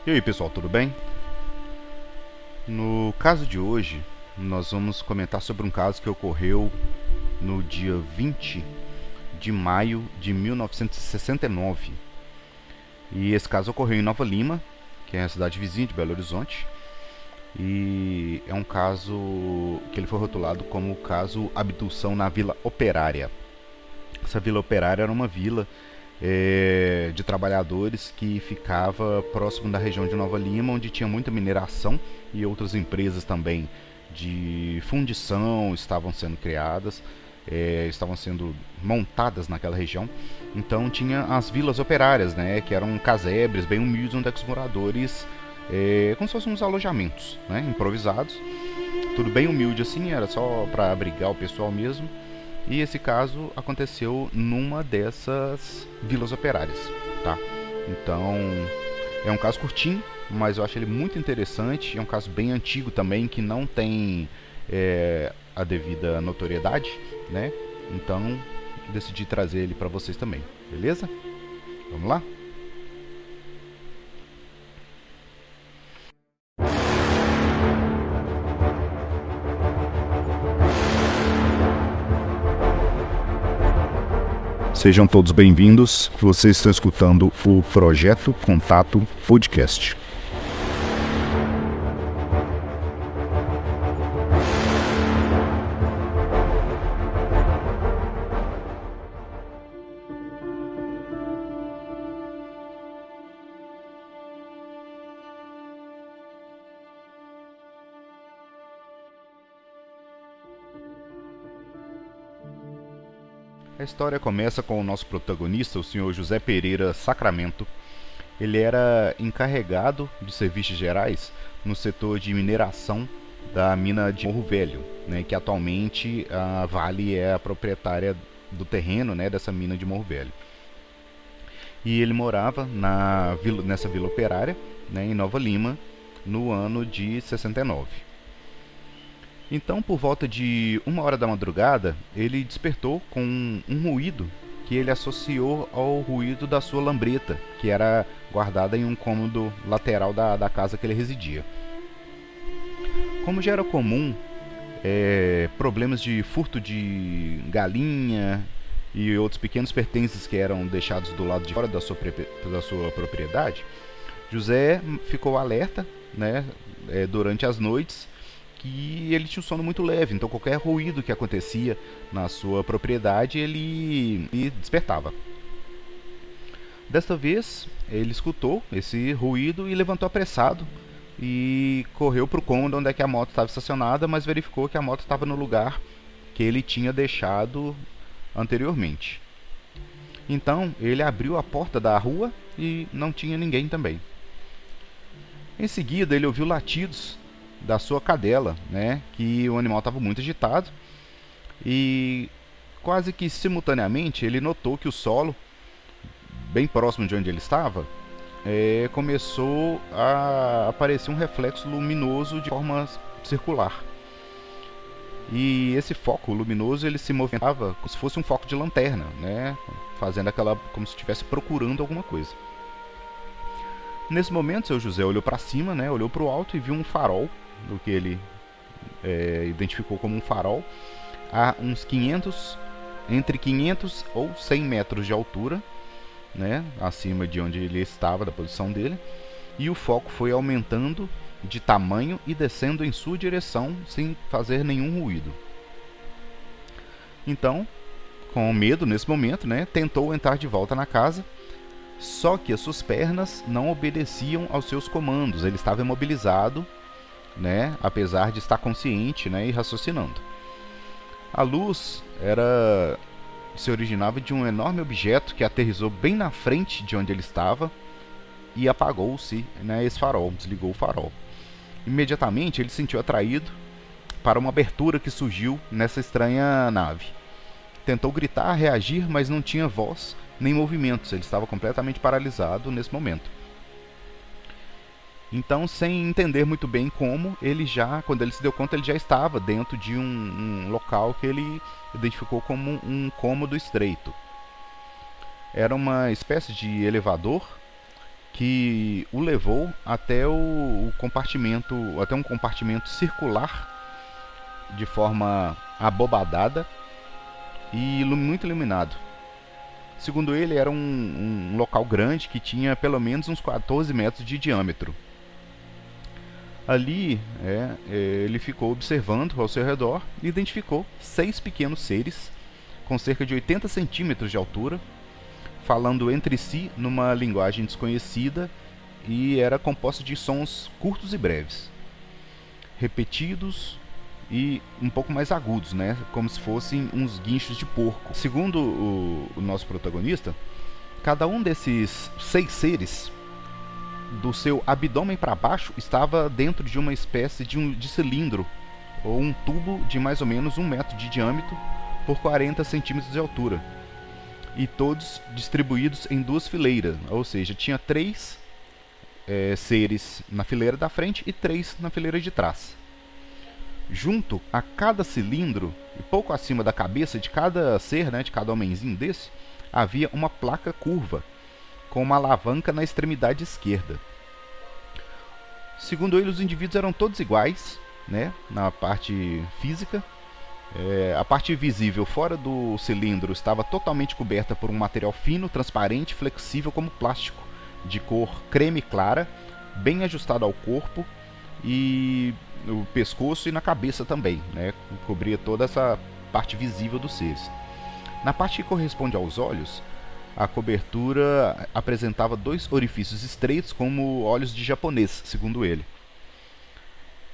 E aí pessoal, tudo bem? No caso de hoje, nós vamos comentar sobre um caso que ocorreu no dia 20 de maio de 1969. E esse caso ocorreu em Nova Lima, que é a cidade vizinha de Belo Horizonte. E é um caso que ele foi rotulado como o caso abdução na Vila Operária. Essa Vila Operária era uma vila de trabalhadores que ficava próximo da região de Nova Lima, onde tinha muita mineração e outras empresas também de fundição estavam sendo criadas, estavam sendo montadas naquela região. Então tinha as vilas operárias, né, que eram casebres bem humildes, onde os moradores, como se fossem uns alojamentos, né, improvisados, tudo bem humilde assim, era só para abrigar o pessoal mesmo. E esse caso aconteceu numa dessas vilas operárias, tá? Então, é um caso curtinho, mas eu acho ele muito interessante. É um caso bem antigo também, que não tem a devida notoriedade, né? Então, decidi trazer ele para vocês também, beleza? Vamos lá? Sejam todos bem-vindos. Vocês estão escutando o Projeto Contato Podcast. A história começa com o nosso protagonista, o senhor José Pereira Sacramento. Ele era encarregado de serviços gerais no setor de mineração da mina de Morro Velho, né, que atualmente a Vale é a proprietária do terreno, né, dessa mina de Morro Velho. E ele morava nessa vila operária, né, em Nova Lima, no ano de 69. Então, por volta de 1 hora da madrugada, ele despertou com um ruído que ele associou ao ruído da sua lambreta, que era guardada em um cômodo lateral da casa que ele residia. Como já era comum, problemas de furto de galinha e outros pequenos pertences que eram deixados do lado de fora da sua propriedade, José ficou alerta, né, durante as noites, que ele tinha um sono muito leve, então qualquer ruído que acontecia na sua propriedade ele despertava. Desta vez ele escutou esse ruído e levantou apressado e correu para o cômodo onde é que a moto estava estacionada, mas verificou que a moto estava no lugar que ele tinha deixado anteriormente. Então ele abriu a porta da rua e não tinha ninguém também. Em seguida ele ouviu latidos da sua cadela, né, que o animal estava muito agitado, e quase que simultaneamente ele notou que o solo, bem próximo de onde ele estava, começou a aparecer um reflexo luminoso de forma circular. E esse foco luminoso ele se movimentava como se fosse um foco de lanterna, né, fazendo aquela como se estivesse procurando alguma coisa. Nesse momento, seu José olhou para cima, né, olhou para o alto e viu um farol, do que ele identificou como um farol, a uns entre 500 ou 100 metros de altura, né, acima de onde ele estava, da posição dele, e o foco foi aumentando de tamanho e descendo em sua direção sem fazer nenhum ruído. Então, com medo nesse momento, né, tentou entrar de volta na casa, só que as suas pernas não obedeciam aos seus comandos, ele estava imobilizado, né, apesar de estar consciente, né, e raciocinando. A luz se originava de um enorme objeto que aterrissou bem na frente de onde ele estava e apagou-se, né, esse farol, desligou o farol. Imediatamente ele se sentiu atraído para uma abertura que surgiu nessa estranha nave. Tentou gritar, reagir, mas não tinha voz nem movimentos, ele estava completamente paralisado nesse momento. Então, sem entender muito bem como, quando ele se deu conta, ele já estava dentro de um local que ele identificou como um cômodo estreito. Era uma espécie de elevador que o levou até o compartimento, até um compartimento circular de forma abobadada e muito iluminado. Segundo ele, era um local grande que tinha pelo menos uns 14 metros de diâmetro. Ali, ele ficou observando ao seu redor e identificou 6 pequenos seres com cerca de 80 centímetros de altura, falando entre si numa linguagem desconhecida, e era composto de sons curtos e breves, repetidos e um pouco mais agudos, né? Como se fossem uns guinchos de porco. Segundo o nosso protagonista, cada um desses 6 seres, do seu abdômen para baixo, estava dentro de uma espécie de cilindro, ou um tubo de mais ou menos 1 metro de diâmetro por 40 centímetros de altura, e todos distribuídos em 2 fileiras, ou seja, tinha 3 seres na fileira da frente e 3 na fileira de trás. Junto a cada cilindro, e pouco acima da cabeça de cada ser, né, de cada homenzinho desse, havia uma placa curva, com uma alavanca na extremidade esquerda. Segundo ele, os indivíduos eram todos iguais, né, na parte física. A parte visível fora do cilindro estava totalmente coberta por um material fino, transparente, flexível como plástico, de cor creme clara, bem ajustado ao corpo e no pescoço e na cabeça também, né? Cobria toda essa parte visível dos seres. Na parte que corresponde aos olhos, a cobertura apresentava 2 orifícios estreitos como olhos de japonês, segundo ele.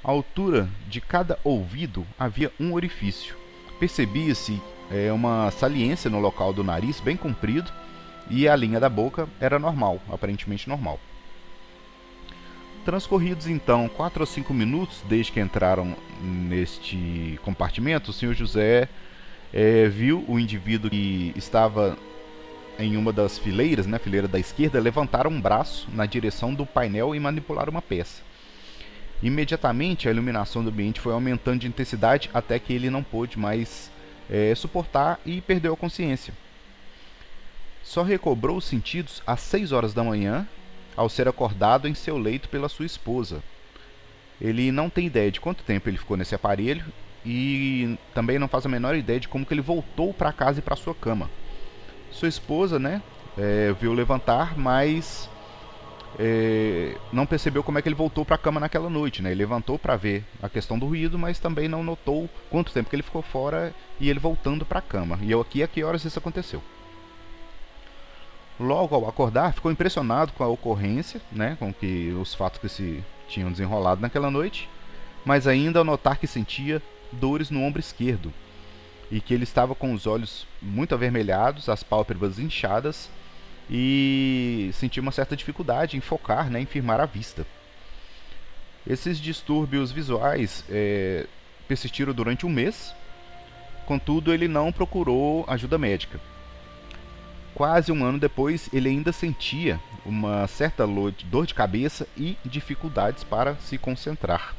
À altura de cada ouvido havia um orifício. Percebia-se uma saliência no local do nariz bem comprido, e a linha da boca era normal, aparentemente normal. Transcorridos então 4 ou 5 minutos desde que entraram neste compartimento, o Sr. José viu o indivíduo que estava em uma das fileiras, na fileira da esquerda, levantar um braço na direção do painel e manipular uma peça. Imediatamente a iluminação do ambiente foi aumentando de intensidade até que ele não pôde mais suportar e perdeu a consciência. Só recobrou os sentidos às 6 horas da manhã, ao ser acordado em seu leito pela sua esposa. Ele não tem ideia de quanto tempo ele ficou nesse aparelho e também não faz a menor ideia de como que ele voltou para casa e para sua cama. Sua esposa, né, viu levantar, mas não percebeu como é que ele voltou para a cama naquela noite, né? Ele levantou para ver a questão do ruído, mas também não notou quanto tempo que ele ficou fora e ele voltando para a cama. E aqui a que horas isso aconteceu? Logo ao acordar, ficou impressionado com a ocorrência, né, com os fatos que se tinham desenrolado naquela noite, mas ainda ao notar que sentia dores no ombro esquerdo e que ele estava com os olhos muito avermelhados, as pálpebras inchadas, e sentia uma certa dificuldade em focar, né, em firmar a vista. Esses distúrbios visuais persistiram durante 1 mês, contudo ele não procurou ajuda médica. Quase 1 ano depois, ele ainda sentia uma certa dor de cabeça e dificuldades para se concentrar.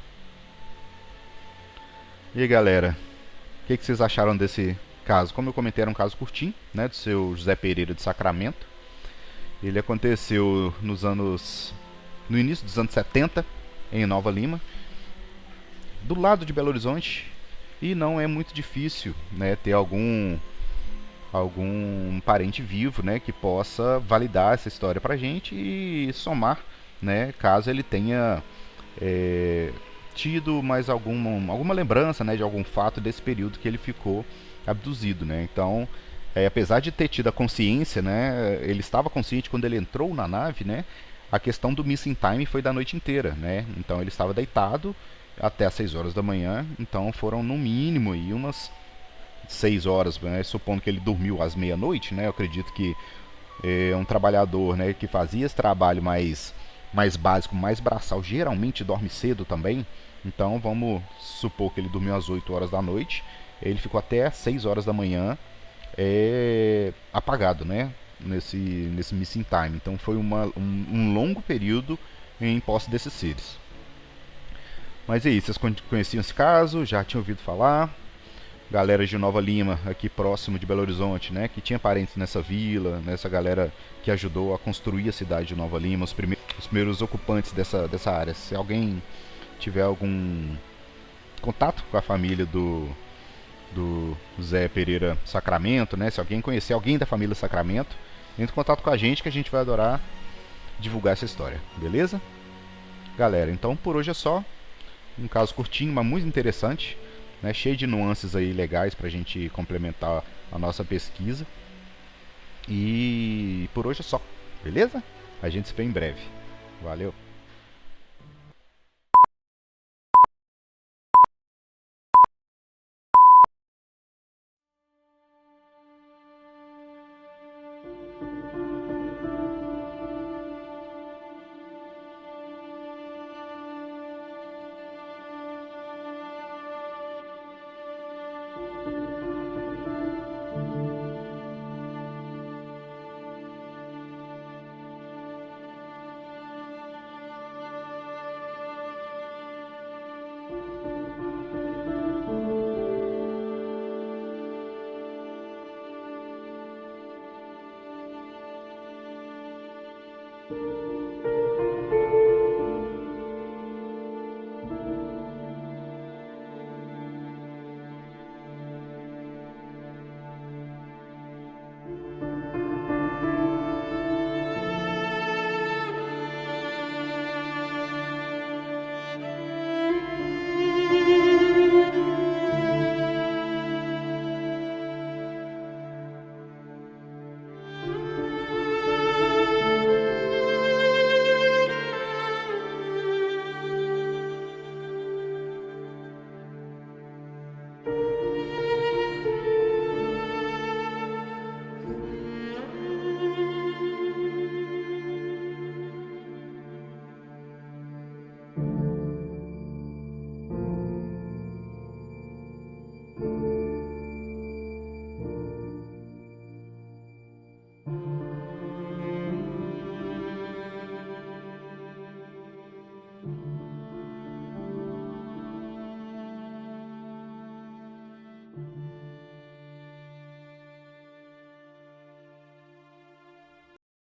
E aí, galera, o que vocês acharam desse caso? Como eu comentei, era um caso curtinho, né, do seu José Pereira de Sacramento. Ele aconteceu no início dos anos 70, em Nova Lima, do lado de Belo Horizonte, e não é muito difícil, né, ter algum parente vivo, né, que possa validar essa história pra gente e somar, né, caso ele tenha tido mais alguma lembrança, né, de algum fato desse período que ele ficou abduzido, né. Então, apesar de ter tido a consciência, né, ele estava consciente quando ele entrou na nave, né, a questão do missing time foi da noite inteira, né. Então ele estava deitado até as 6 horas da manhã, então foram no mínimo aí umas 6 horas, né, supondo que ele dormiu às meia-noite, né, eu acredito que um trabalhador, né, que fazia esse trabalho mais básico, mais braçal, geralmente dorme cedo também, então vamos supor que ele dormiu às 8 horas da noite, ele ficou até às 6 horas da manhã apagado, né, nesse missing time, então foi um longo período em posse desses seres. Mas é isso, vocês conheciam esse caso, já tinham ouvido falar? Galera de Nova Lima, aqui próximo de Belo Horizonte, né, que tinha parentes nessa vila, nessa galera que ajudou a construir a cidade de Nova Lima, os primeiros os primeiros ocupantes dessa área. Se alguém tiver algum contato com a família do Zé Pereira Sacramento, né? Se alguém conhecer alguém da família Sacramento, entre em contato com a gente que a gente vai adorar divulgar essa história, beleza? Galera, então por hoje é só. Um caso curtinho, mas muito interessante, né? Cheio de nuances aí legais pra gente complementar a nossa pesquisa. E por hoje é só, beleza? A gente se vê em breve. Valeu!